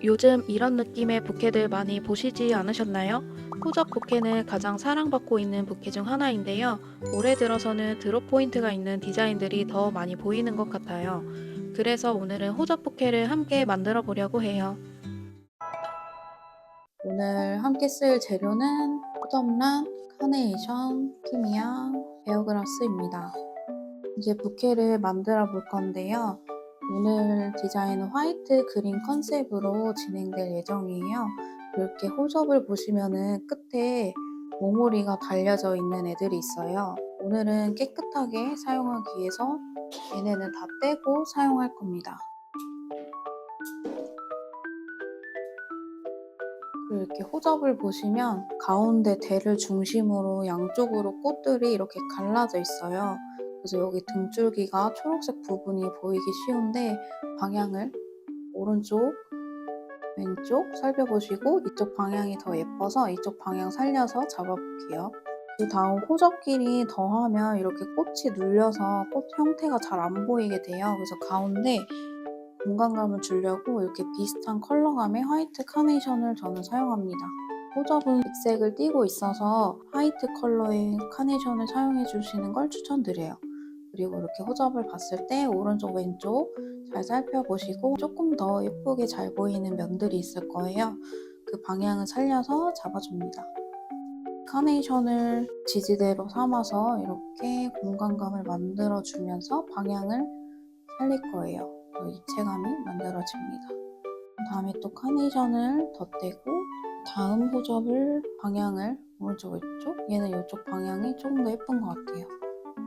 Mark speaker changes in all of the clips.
Speaker 1: 요즘 이런 느낌의 부케들 많이 보시지 않으셨나요? 호접 부케는 가장 사랑받고 있는 부케 중 하나인데요. 올해 들어서는 드롭 포인트가 있는 디자인들이 더 많이 보이는 것 같아요. 그래서 오늘은 호접 부케를 함께 만들어 보려고 해요. 오늘 함께 쓸 재료는 호접란, 카네이션, 피미아, 베어그라스입니다. 이제 부케를 만들어 볼 건데요. 오늘 디자인은 화이트 그린 컨셉으로 진행될 예정이에요. 이렇게 호접을 보시면은 끝에 모모리가 달려져 있는 애들이 있어요. 오늘은 깨끗하게 사용하기 위해서 얘네는 다 떼고 사용할 겁니다. 그리고 이렇게 호접을 보시면 가운데 대를 중심으로 양쪽으로 꽃들이 이렇게 갈라져 있어요. 그래서 여기 등줄기가 초록색 부분이 보이기 쉬운데 방향을 오른쪽, 왼쪽 살펴보시고 이쪽 방향이 더 예뻐서 이쪽 방향 살려서 잡아볼게요. 그 다음 호접끼리 더하면 이렇게 꽃이 눌려서 꽃 형태가 잘 안 보이게 돼요. 그래서 가운데 공간감을 주려고 이렇게 비슷한 컬러감의 화이트 카네이션을 저는 사용합니다. 호접은 백색을 띠고 있어서 화이트 컬러의 카네이션을 사용해 주시는 걸 추천드려요. 그리고 이렇게 호접을 봤을 때 오른쪽 왼쪽 잘 살펴보시고 조금 더 예쁘게 잘 보이는 면들이 있을 거예요. 그 방향을 살려서 잡아줍니다. 카네이션을 지지대로 삼아서 이렇게 공간감을 만들어주면서 방향을 살릴 거예요. 입체감이 만들어집니다. 다음에 또 카네이션을 덧대고 다음 호접을 방향을 오른쪽 왼쪽 얘는 이쪽 방향이 조금 더 예쁜 것 같아요.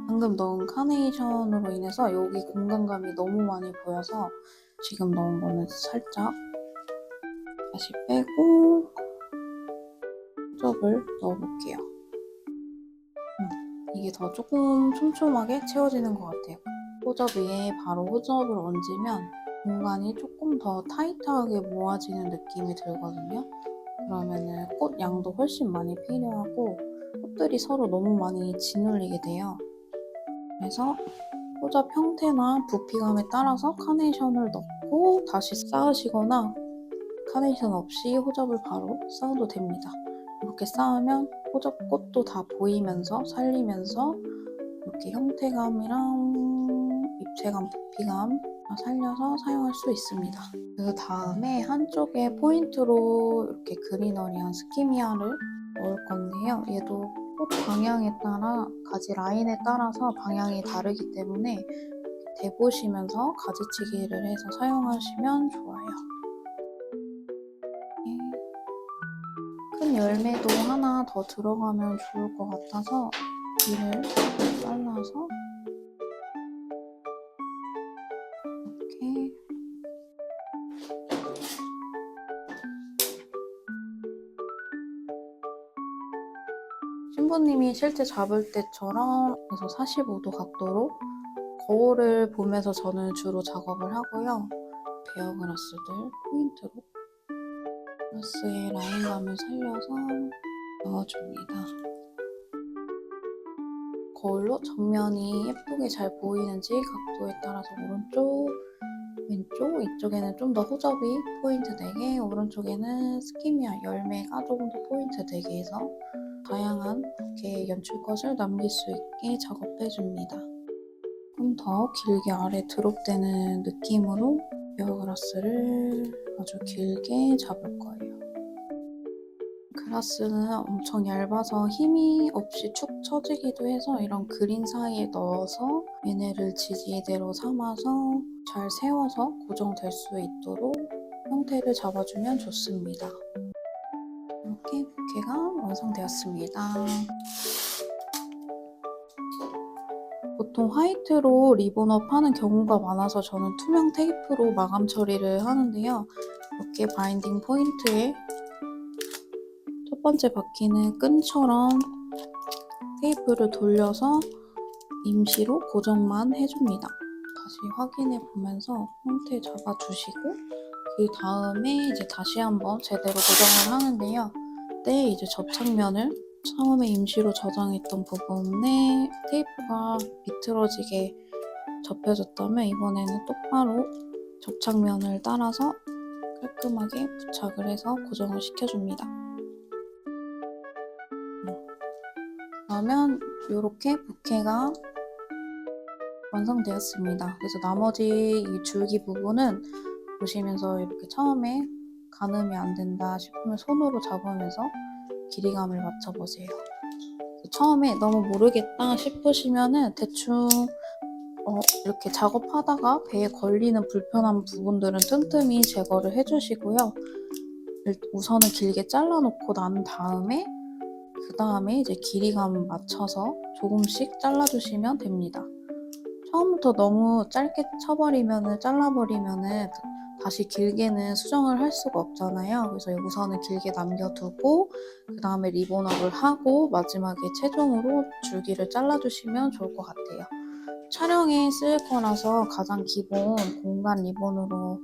Speaker 1: 방금 넣은 카네이션으로 인해서 여기 공간감이 너무 많이 보여서 지금 넣은 거는 살짝 다시 빼고 호접을 넣어볼게요. 이게 더 조금 촘촘하게 채워지는 것 같아요. 호접 위에 바로 호접을 얹으면 공간이 조금 더 타이트하게 모아지는 느낌이 들거든요. 그러면은 꽃 양도 훨씬 많이 필요하고 꽃들이 서로 너무 많이 짓눌리게 돼요. 그래서 호접 형태나 부피감에 따라서 카네이션을 넣고 다시 쌓으시거나 카네이션 없이 호접을 바로 쌓아도 됩니다. 이렇게 쌓으면 호접 꽃도 다 보이면서 살리면서 이렇게 형태감이랑 입체감, 부피감 살려서 사용할 수 있습니다. 그 다음에 한쪽에 포인트로 이렇게 그리너리한 스키미아를 넣을 건데요. 얘도 꽃 방향에 따라 가지 라인에 따라서 방향이 다르기 때문에 대보시면서 가지치기를 해서 사용하시면 좋아요. 큰 열매도 하나 더 들어가면 좋을 것 같아서 이를 잘라서 이렇게 신부님이 실제 잡을 때처럼 그래서 45도 각도로 거울을 보면서 저는 주로 작업을 하고요. 베어그라스들 포인트로 그라스의 라인감을 살려서 넣어줍니다. 거울로 정면이 예쁘게 잘 보이는지 각도에 따라서 오른쪽, 왼쪽, 이쪽에는 좀 더 호접이 포인트 되게, 오른쪽에는 스키미아 열매가 조금 더 포인트 되게 해서 다양한 이렇게 연출컷을 남길 수 있게 작업해줍니다. 좀 더 길게 아래 드롭되는 느낌으로 베어그라스를 아주 길게 잡을 거예요. 그라스는 엄청 얇아서 힘이 없이 축 처지기도 해서 이런 그린 사이에 넣어서 얘네를 지지대로 삼아서 잘 세워서 고정될 수 있도록 형태를 잡아주면 좋습니다. 이렇게 부케가 완성되었습니다. 보통 화이트로 리본업 하는 경우가 많아서 저는 투명 테이프로 마감 처리를 하는데요. 이렇게 바인딩 포인트에 첫 번째 바퀴는 끈처럼 테이프를 돌려서 임시로 고정만 해줍니다. 다시 확인해 보면서 형태 잡아주시고 그 다음에 이제 다시 한번 제대로 고정을 하는데요. 그때 이제 접착면을 처음에 임시로 저장했던 부분에 테이프가 비틀어지게 접혀졌다면 이번에는 똑바로 접착면을 따라서 깔끔하게 부착을 해서 고정을 시켜줍니다. 그러면 이렇게 부케가 완성되었습니다. 그래서 나머지 이 줄기 부분은 보시면서 이렇게 처음에 가늠이 안 된다 싶으면 손으로 잡으면서 길이감을 맞춰보세요. 처음에 너무 모르겠다 싶으시면은 대충 이렇게 작업하다가 배에 걸리는 불편한 부분들은 틈틈이 제거를 해주시고요. 우선은 길게 잘라놓고 난 다음에 그 다음에 이제 길이감 맞춰서 조금씩 잘라주시면 됩니다. 처음부터 너무 짧게 잘라버리면은 다시 길게는 수정을 할 수가 없잖아요. 그래서 우선은 길게 남겨두고 그 다음에 리본업을 하고 마지막에 최종으로 줄기를 잘라주시면 좋을 것 같아요. 촬영에 쓸 거라서 가장 기본 공간 리본으로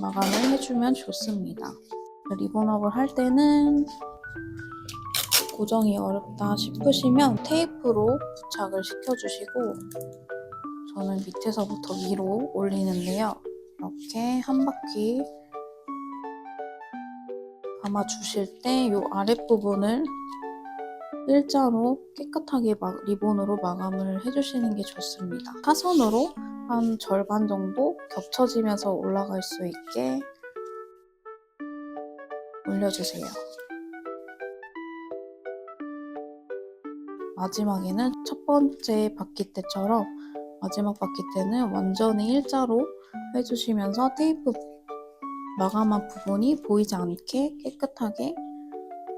Speaker 1: 마감을 해주면 좋습니다. 리본업을 할 때는 고정이 어렵다 싶으시면 테이프로 부착을 시켜주시고 저는 밑에서부터 위로 올리는데요. 이렇게 한 바퀴 감아주실 때 이 아랫부분을 일자로 깨끗하게 리본으로 마감을 해주시는 게 좋습니다. 사선으로 한 절반 정도 겹쳐지면서 올라갈 수 있게 올려주세요. 마지막에는 첫 번째 바퀴 때처럼 마지막 바퀴 때는 완전히 일자로 해주시면서 테이프 마감한 부분이 보이지 않게 깨끗하게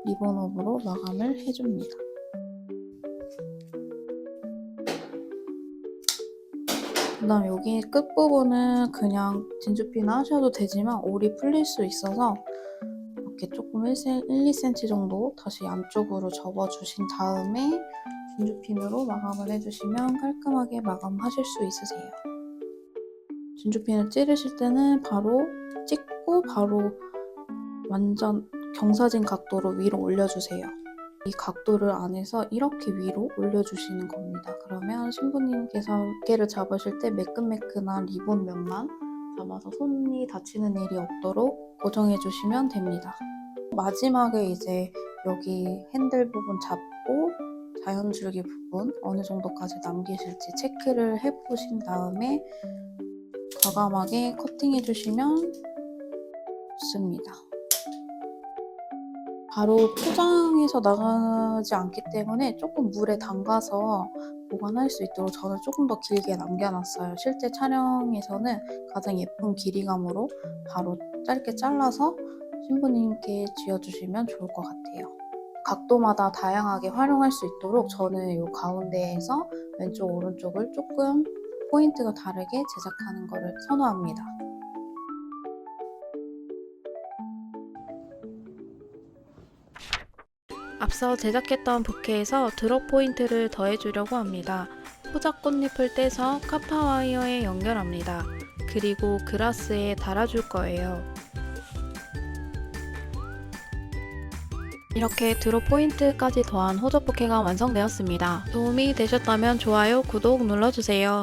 Speaker 1: 리본업으로 마감을 해줍니다. 그 다음 여기 끝부분은 그냥 진주피나 하셔도 되지만 올이 풀릴 수 있어서 이렇게 조금 1-2cm 정도 다시 안쪽으로 접어주신 다음에 진주핀으로 마감을 해주시면 깔끔하게 마감하실 수 있으세요. 진주핀을 찌르실 때는 바로 찍고 바로 완전 경사진 각도로 위로 올려주세요. 이 각도를 안에서 이렇게 위로 올려주시는 겁니다. 그러면 신부님께서 어깨를 잡으실 때 매끈매끈한 리본 면만 잡아서 손이 다치는 일이 없도록 고정해주시면 됩니다. 마지막에 이제 여기 핸들 부분 잡고 자연줄기 부분 어느 정도까지 남기실지 체크를 해보신 다음에 과감하게 커팅해주시면 좋습니다. 바로 포장해서 나가지 않기 때문에 조금 물에 담가서 보관할 수 있도록 저는 조금 더 길게 남겨놨어요. 실제 촬영에서는 가장 예쁜 길이감으로 바로 짧게 잘라서 신부님께 쥐어주시면 좋을 것 같아요. 각도마다 다양하게 활용할 수 있도록 저는 이 가운데에서 왼쪽 오른쪽을 조금 포인트가 다르게 제작하는 것을 선호합니다.
Speaker 2: 앞서 제작했던 부케에서 드롭 포인트를 더해주려고 합니다. 포작 꽃잎을 떼서 카파 와이어에 연결합니다. 그리고 그라스에 달아줄 거예요. 이렇게 드롭 포인트까지 더한 호접 부케가 완성되었습니다. 도움이 되셨다면 좋아요, 구독 눌러주세요.